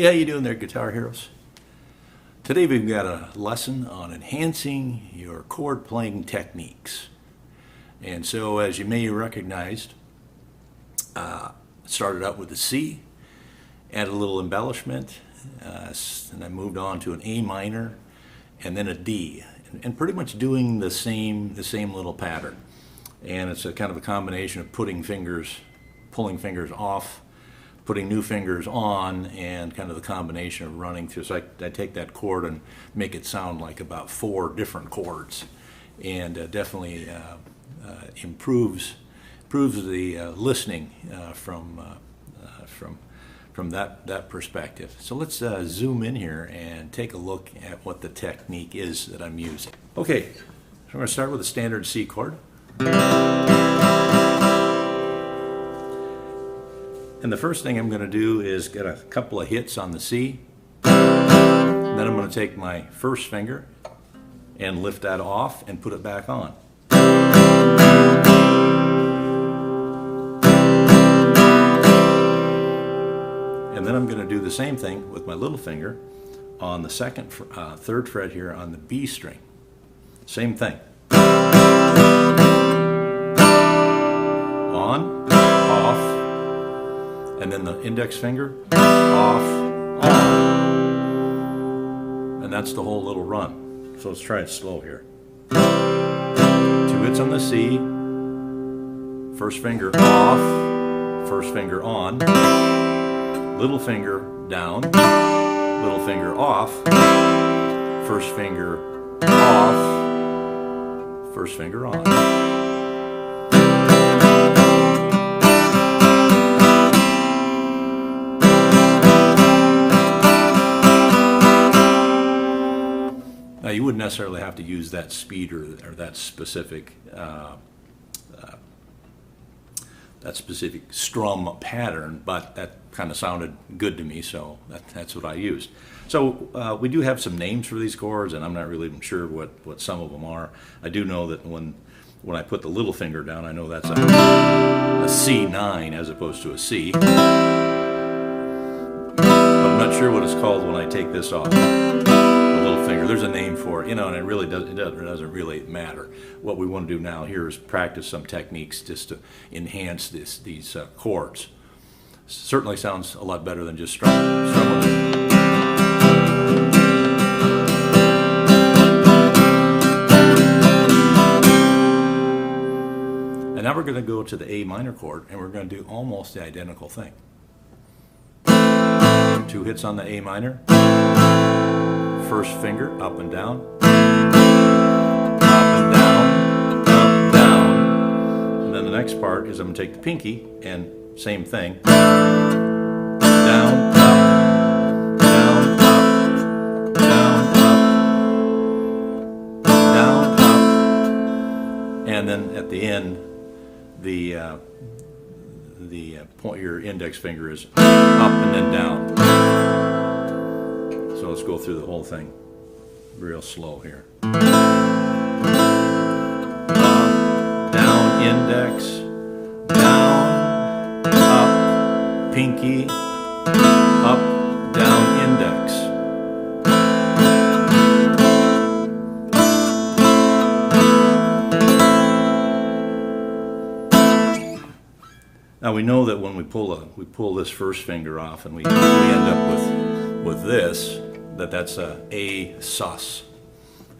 Hey, how you doing there, Guitar Heroes? Today we've got a lesson on enhancing your chord playing techniques. And so, as you may recognize, started out with a C, added a little embellishment, and I moved on to an A minor, and then a D, and pretty much doing the same little pattern. And it's a kind of a combination of pulling fingers off, putting new fingers on, and kind of the combination of running through. So I take that chord and make it sound like about 4 different chords, and definitely improves the listening from that perspective. So let's zoom in here and take a look at what the technique is that I'm using. Okay, so I'm going to start with a standard C chord. And the first thing I'm going to do is get a couple of hits on the C. And then I'm going to take my first finger and lift that off and put it back on. And then I'm going to do the same thing with my little finger on the third fret here on the B string. Same thing. On, off, and then the index finger, off, on. And that's the whole little run. So let's try it slow here. 2 hits on the C, first finger off, first finger on, little finger down, little finger off, first finger off, first finger on. Now, you wouldn't necessarily have to use that speed or that specific strum pattern, but that kind of sounded good to me, so that's what I used. So we do have some names for these chords, and I'm not really even sure what some of them are. I do know that when I put the little finger down, I know that's a C9 as opposed to a C. But I'm not sure what it's called when I take this off. Finger. There's a name for it, and it doesn't really matter. What we want to do now here is practice some techniques just to enhance these chords. Certainly sounds a lot better than just strumming. And now we're going to go to the A minor chord, and we're going to do almost the identical thing. 2 hits on the A minor. First finger up and down, up and down, up, down. And then the next part is I'm going to take the pinky and same thing. Down, up, down, up, down, up, down, up. And then at the end, your index finger is up and then down. So let's go through the whole thing real slow here. Up, down, index, down, up, pinky, up, down, index. Now we know that when we pull this first finger off and we end up with this, that's a sus.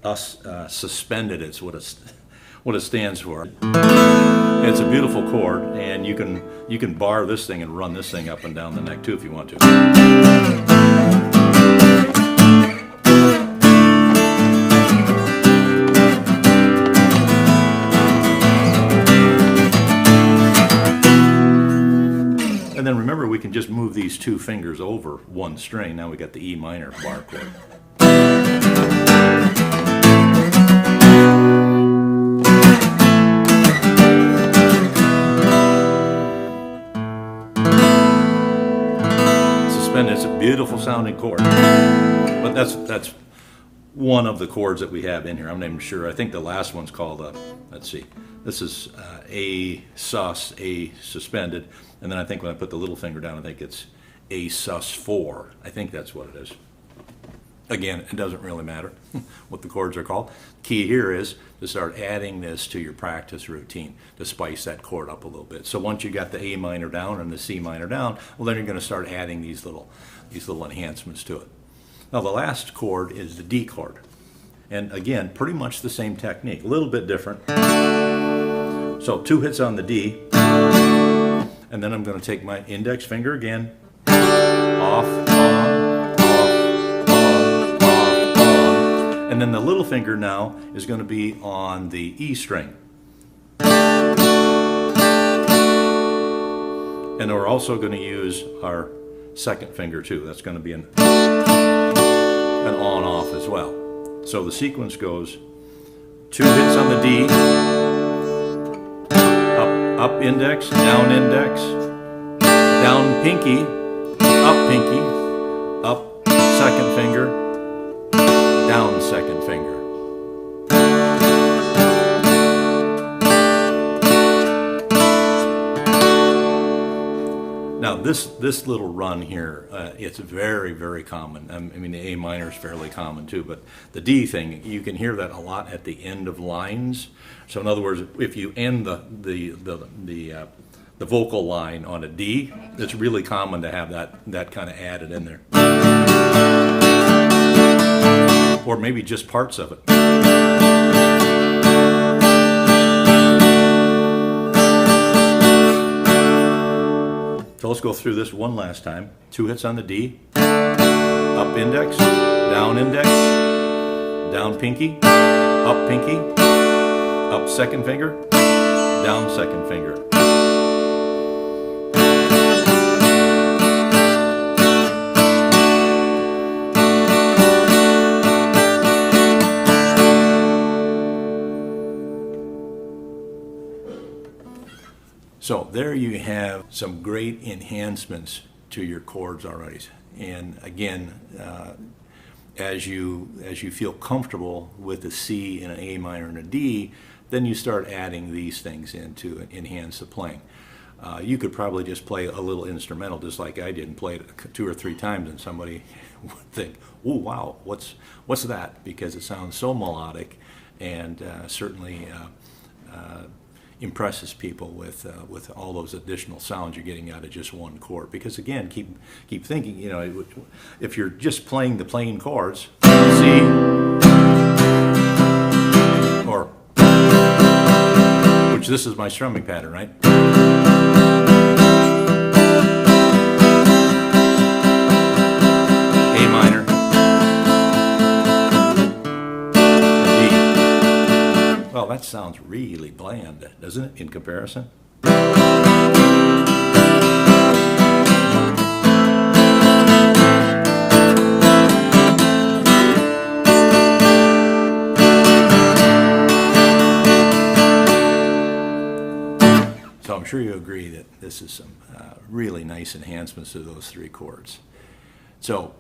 Suspended is what it stands for. It's a beautiful chord, and you can bar this thing and run this thing up and down the neck too if you want to. And then remember, we can just move these 2 fingers over one string. Now we got the E minor bar chord. Suspended. It's a beautiful sounding chord, but that's one of the chords that we have in here. I'm not even sure. I think the last one's called let's see. This is A sus, A suspended, and then I think when I put the little finger down, I think it's A sus4. I think that's what it is. Again, it doesn't really matter what the chords are called. Key here is to start adding this to your practice routine to spice that chord up a little bit. So once you got the A minor down and the C minor down, well, then you're going to start adding these little enhancements to it. Now the last chord is the D chord. And again, pretty much the same technique, a little bit different. So 2 hits on the D, and then I'm going to take my index finger again, off, on, and then the little finger now is going to be on the E string. And we're also going to use our second finger too. That's going to be an on-off as well. So the sequence goes 2 hits on the D, up index, down pinky, up second finger, down second finger. Now this little run here, it's very, very common. I mean, the A minor is fairly common too, but the D thing, you can hear that a lot at the end of lines. So in other words, if you end the vocal line on a D, it's really common to have that kind of added in there. Or maybe just parts of it. So let's go through this one last time. 2 hits on the D, up index, down pinky, up second finger, down second finger. So there you have some great enhancements to your chords already. And again, as you feel comfortable with a C and an A minor and a D, then you start adding these things in to enhance the playing. You could probably just play a little instrumental just like I did and play it 2 or 3 times and somebody would think, oh wow, what's that? Because it sounds so melodic and certainly impresses people with all those additional sounds you're getting out of just one chord. Because again, keep thinking, you know, if you're just playing the plain chords, C, or, which this is my strumming pattern, right? A minor, well, that sounds really bland, doesn't it, in comparison? So I'm sure you agree that this is some really nice enhancements to those 3 chords. So,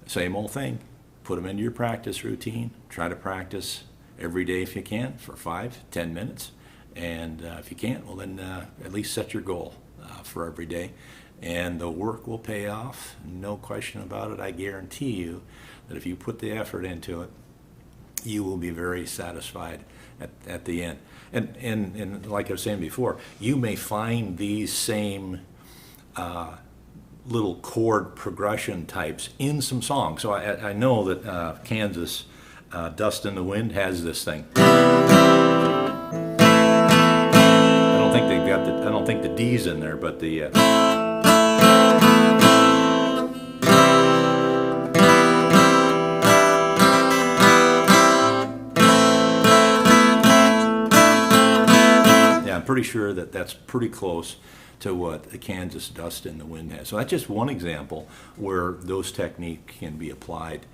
same old thing. Put them into your practice routine. Try to practice every day if you can for 5-10 minutes, and if you can't, well then at least set your goal for every day, and the work will pay off, no question about it. I guarantee you that if you put the effort into it, you will be very satisfied at the end. And like I was saying before, you may find these same little chord progression types in some songs. So I know that Kansas Dust in the Wind has this thing. I don't think they've got I don't think the D's in there, but the yeah, I'm pretty sure that that's pretty close to what the Kansas Dust in the Wind has. So that's just one example where those techniques can be applied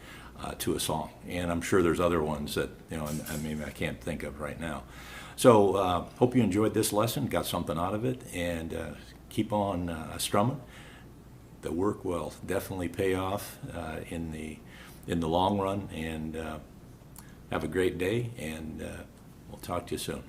to a song, and I'm sure there's other ones that, you know, I mean, I can't think of right now. So hope you enjoyed this lesson, got something out of it, and keep on strumming. The work will definitely pay off in the long run, and have a great day, and we'll talk to you soon.